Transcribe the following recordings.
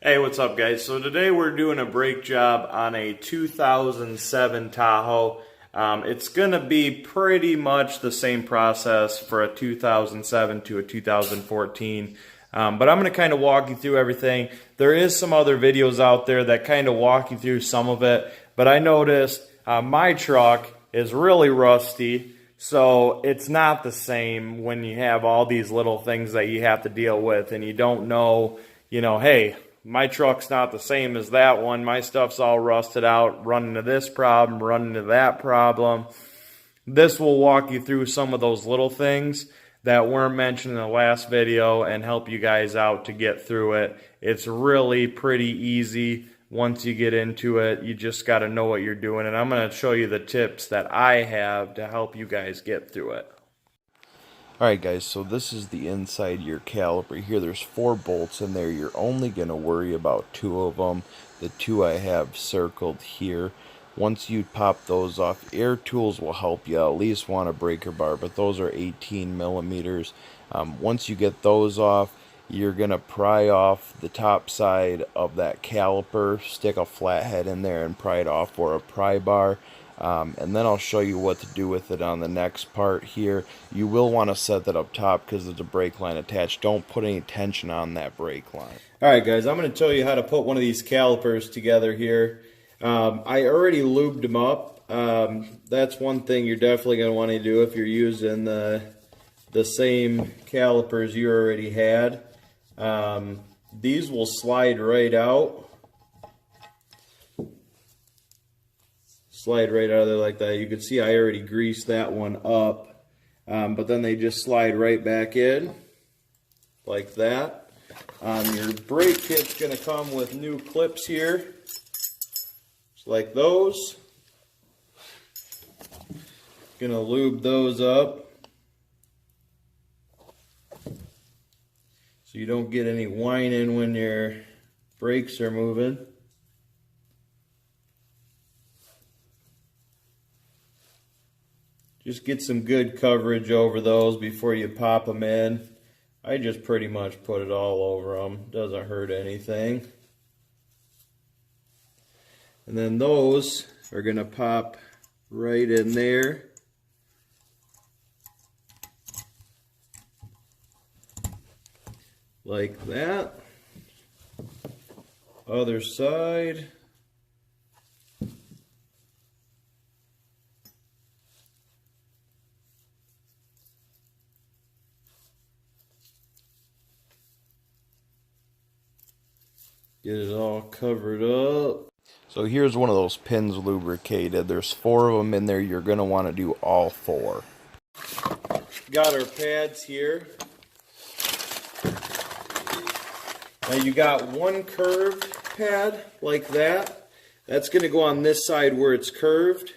Hey, what's up guys? So today we're doing a brake job on a 2007 Tahoe. It's going to be pretty much the same process for a 2007 to a 2014. But I'm going to kind of walk you through everything. There is some other videos out there that kind of walk you through some of it. But I noticed my truck is really rusty. So it's not the same when you have all these little things that you have to deal with and you don't know, hey, my truck's not the same as that one. My stuff's all rusted out, run into this problem, run into that problem. This will walk you through some of those little things that weren't mentioned in the last video and help you guys out to get through it. It's really pretty easy once you get into it. You just got to know what you're doing, and I'm going to show you the tips that I have to help you guys get through it. Alright guys, so this is the inside of your caliper here. There's 4 bolts in there. You're only going to worry about 2 of them. The 2 I have circled here. Once you pop those off, air tools will help you at least want a breaker bar, but those are 18 millimeters. Once you get those off, you're going to pry off the top side of that caliper, stick a flathead in there and pry it off, or a pry bar. And then I'll show you what to do with it on the next part here. You will want to set that up top because there's a brake line attached. Don't put any tension on that brake line. Alright guys, I'm going to tell you how to put one of these calipers together here. I already lubed them up. That's one thing you're definitely going to want to do if you're using the same calipers you already had. These will slide right out. Slide right out of there like that. You can see I already greased that one up, but then they just slide right back in like that. Your brake kit's going to come with new clips here, just like those. Going to lube those up so you don't get any whining when your brakes are moving. Just get some good coverage over those before you pop them in. I just pretty much put it all over them. Doesn't hurt anything. And then those are going to pop right in there. Like that. Other side. Get it all covered up. So here's one of those pins lubricated. There's 4 of them in there. You're going to want to do all 4. Got our pads here. Now you got one curved pad like that. That's going to go on this side where it's curved.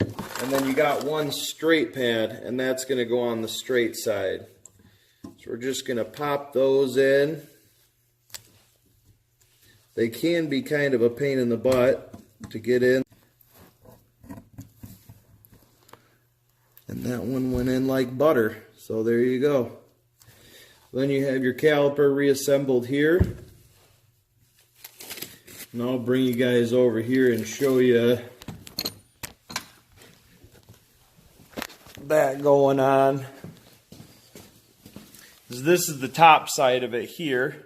And then you got one straight pad, and that's going to go on the straight side. So we're just going to pop those in. They can be kind of a pain in the butt to get in. And that one went in like butter. So there you go. Then you have your caliper reassembled here. And I'll bring you guys over here and show you that going on. This is the top side of it here.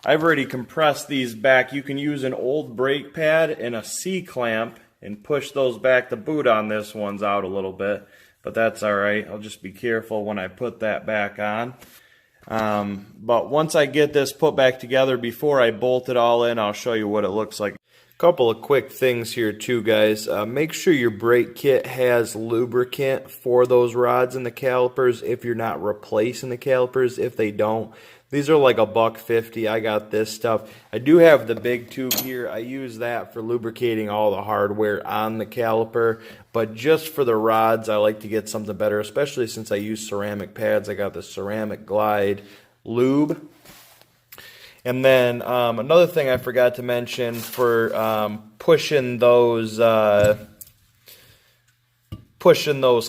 I've already compressed these back. You can use an old brake pad and a C-clamp and push those back. The boot on this one's out a little bit, but that's alright. I'll just be careful when I put that back on. But once I get this put back together, before I bolt it all in, I'll show you what it looks like. Couple of quick things here too, guys. Make sure your brake kit has lubricant for those rods and the calipers if you're not replacing the calipers. If they don't, these are like $1.50. I got this stuff. I do have the big tube here. I use that for lubricating all the hardware on the caliper, but just for the rods I like to get something better, especially since I use ceramic pads. I got the Ceramic Glide lube. And then another thing I forgot to mention for pushing those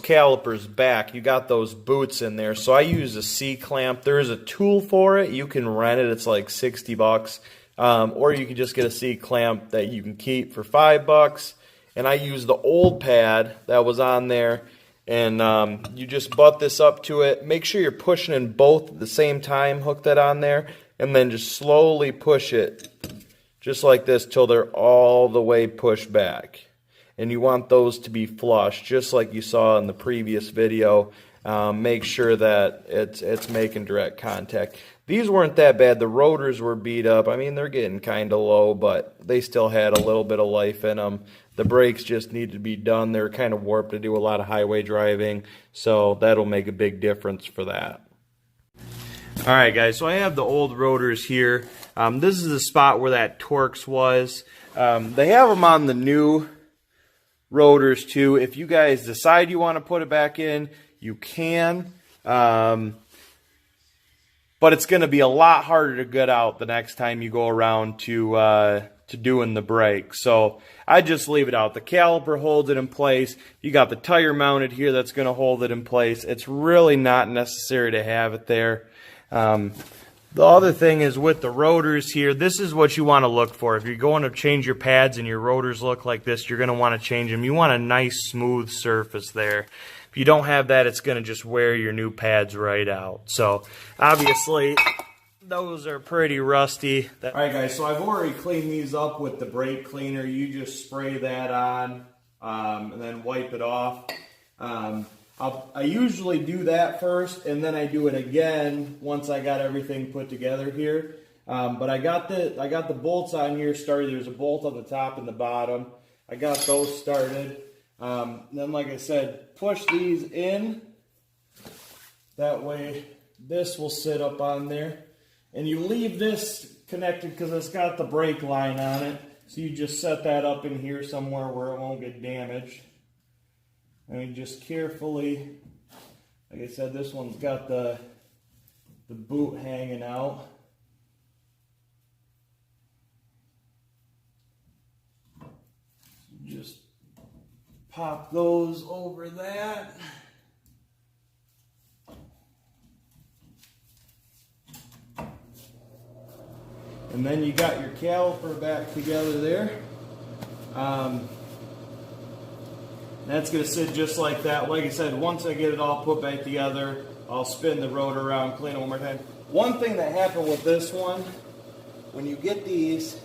calipers back, you got those boots in there. So I use a C-clamp. There's a tool for it. You can rent it. It's like $60. or you can just get a C-clamp that you can keep for $5. And I use the old pad that was on there, and you just butt this up to it. Make sure you're pushing in both at the same time, hook that on there, and then just slowly push it, just like this, till they're all the way pushed back. And you want those to be flush, just like you saw in the previous video. Make sure that it's making direct contact. These weren't that bad. The rotors were beat up. I mean, they're getting kind of low, but they still had a little bit of life in them. The brakes just needed to be done. They're kind of warped to do a lot of highway driving, so that'll make a big difference for that. All right, guys, so I have the old rotors here. This is the spot where that Torx was. They have them on the new rotors too. If you guys decide you want to put it back in, you can. But it's going to be a lot harder to get out the next time you go around to doing the brake. So I just leave it out. The caliper holds it in place. You got the tire mounted here that's going to hold it in place. It's really not necessary to have it there. The other thing is with the rotors here, this is what you want to look for. If you're going to change your pads and your rotors look like this, you're going to want to change them. You want a nice smooth surface there. If you don't have that, it's going to just wear your new pads right out. So obviously those are pretty rusty. All right, guys, so I've already cleaned these up with the brake cleaner. You just spray that on and then wipe it off. I usually do that first, and then I do it again once I got everything put together here. But I got the bolts on here started. There's a bolt on the top and the bottom. I got those started. Then, like I said, push these in. That way, this will sit up on there. And you leave this connected because it's got the brake line on it. So you just set that up in here somewhere where it won't get damaged. And you just carefully, like I said, this one's got the boot hanging out. Just pop those over that. And then you got your caliper back together there. That's going to sit just like that. Like I said, once I get it all put back together, I'll spin the rotor around, clean it one more time. One thing that happened with this one, when you get these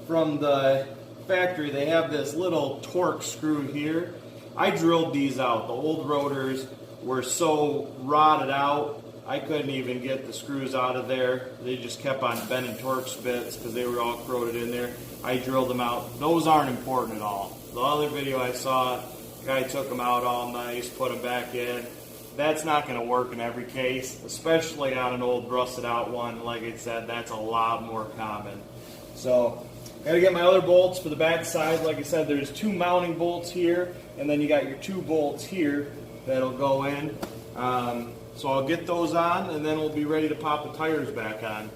from the factory, they have this little Torx screw here. I drilled these out. The old rotors were so rotted out, I couldn't even get the screws out of there. They just kept on bending Torx bits because they were all corroded in there. I drilled them out. Those aren't important at all. The other video I saw, the guy took them out all nice, put them back in. That's not going to work in every case, especially on an old rusted out one. Like I said, that's a lot more common. So, got to get my other bolts for the back side. Like I said, there's 2 mounting bolts here, and then you got your 2 bolts here that'll go in. So I'll get those on, and then we'll be ready to pop the tires back on.